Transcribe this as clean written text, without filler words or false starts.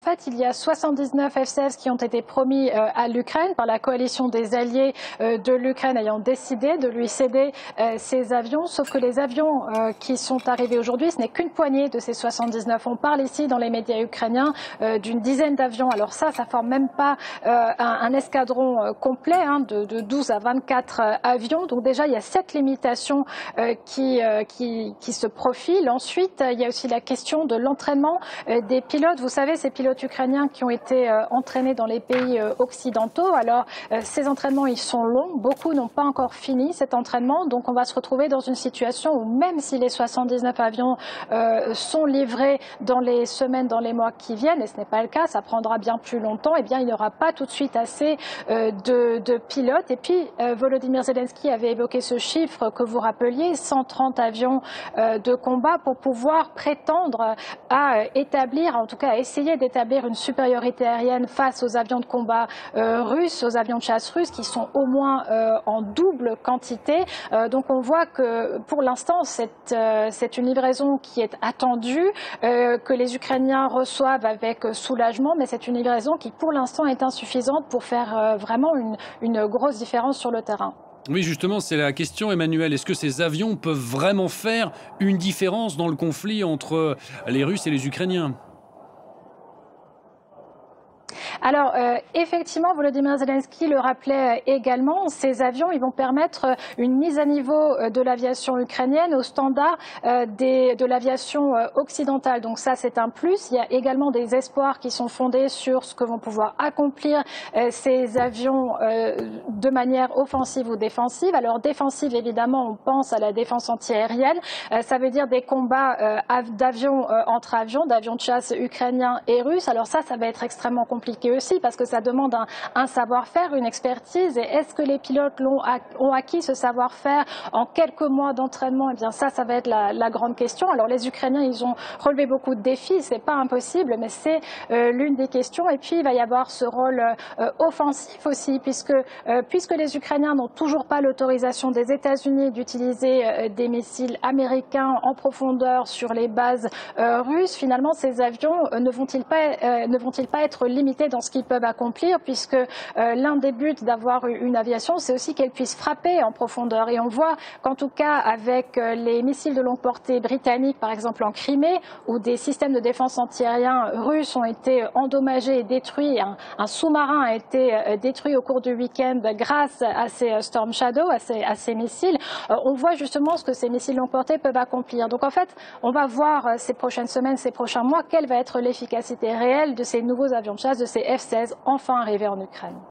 fait, il y a 79 F-16 qui ont été promis à l'Ukraine par la coalition des alliés de l'Ukraine ayant décidé de lui céder ces avions. Sauf que les avions qui sont arrivés aujourd'hui, ce n'est qu'une poignée de ces 79. On parle ici dans les médias ukrainiens d'une dizaine d'avions. Alors ça forme même pas un escadron complet de 12 à 24 avions. Donc déjà, il y a cette limitation qui se profile. Ensuite, il y a aussi la question de l'entraînement des pilotes. Vous savez, ces pilotes ukrainiens qui ont été entraînés dans les pays occidentaux. Alors, ces entraînements, ils sont longs. Beaucoup n'ont pas encore fini cet entraînement. Donc, on va se retrouver dans une situation où même si les 79 avions sont livrés dans les semaines, dans les mois qui viennent, et ce n'est pas le cas, ça prendra bien plus longtemps, eh bien, il n'y aura pas tout de suite assez de pilotes. Et puis, Volodymyr Zelensky avait évoqué ce chiffre que vous rappeliez, 130 avions de combat pour pouvoir prétendre à établir, en tout cas à essayer d'établir une supériorité aérienne face aux avions de combat russes, aux avions de chasse russes qui sont au moins en double quantité. Donc on voit que pour l'instant c'est une livraison qui est attendue, que les Ukrainiens reçoivent avec soulagement, mais c'est une livraison qui pour l'instant est insuffisante pour faire vraiment une grosse différence sur le terrain. Oui, justement, c'est la question, Emmanuel. Est-ce que ces avions peuvent vraiment faire une différence dans le conflit entre les Russes et les Ukrainiens ? Alors, effectivement, Volodymyr Zelensky le rappelait également, ces avions ils vont permettre une mise à niveau de l'aviation ukrainienne au standard de l'aviation occidentale. Donc ça, c'est un plus. Il y a également des espoirs qui sont fondés sur ce que vont pouvoir accomplir ces avions de manière offensive ou défensive. Alors, défensive, évidemment, on pense à la défense antiaérienne. Ça veut dire des combats d'avions entre avions, d'avions de chasse ukrainiens et russes. Alors ça va être extrêmement compliqué aussi parce que ça demande un savoir-faire, une expertise. Et est-ce que les pilotes ont acquis ce savoir-faire en quelques mois d'entraînement? Eh bien ça va être la grande question. Alors les Ukrainiens, ils ont relevé beaucoup de défis, c'est pas impossible, mais c'est l'une des questions. Et puis il va y avoir ce rôle offensif aussi, puisque les Ukrainiens n'ont toujours pas l'autorisation des États-Unis d'utiliser des missiles américains en profondeur sur les bases russes. Finalement, ces avions ne vont-ils pas être limités dans ce qu'ils peuvent accomplir, puisque l'un des buts d'avoir une aviation, c'est aussi qu'elle puisse frapper en profondeur. Et on voit qu'en tout cas, avec les missiles de longue portée britanniques, par exemple en Crimée, où des systèmes de défense antiaériens russes ont été endommagés et détruits, un sous-marin a été détruit au cours du week-end grâce à ces Storm Shadow, à ces missiles, on voit justement ce que ces missiles longue portée peuvent accomplir. Donc en fait, on va voir ces prochaines semaines, ces prochains mois, quelle va être l'efficacité réelle de ces nouveaux avions de chasse, de ces F-16 enfin arrivés en Ukraine.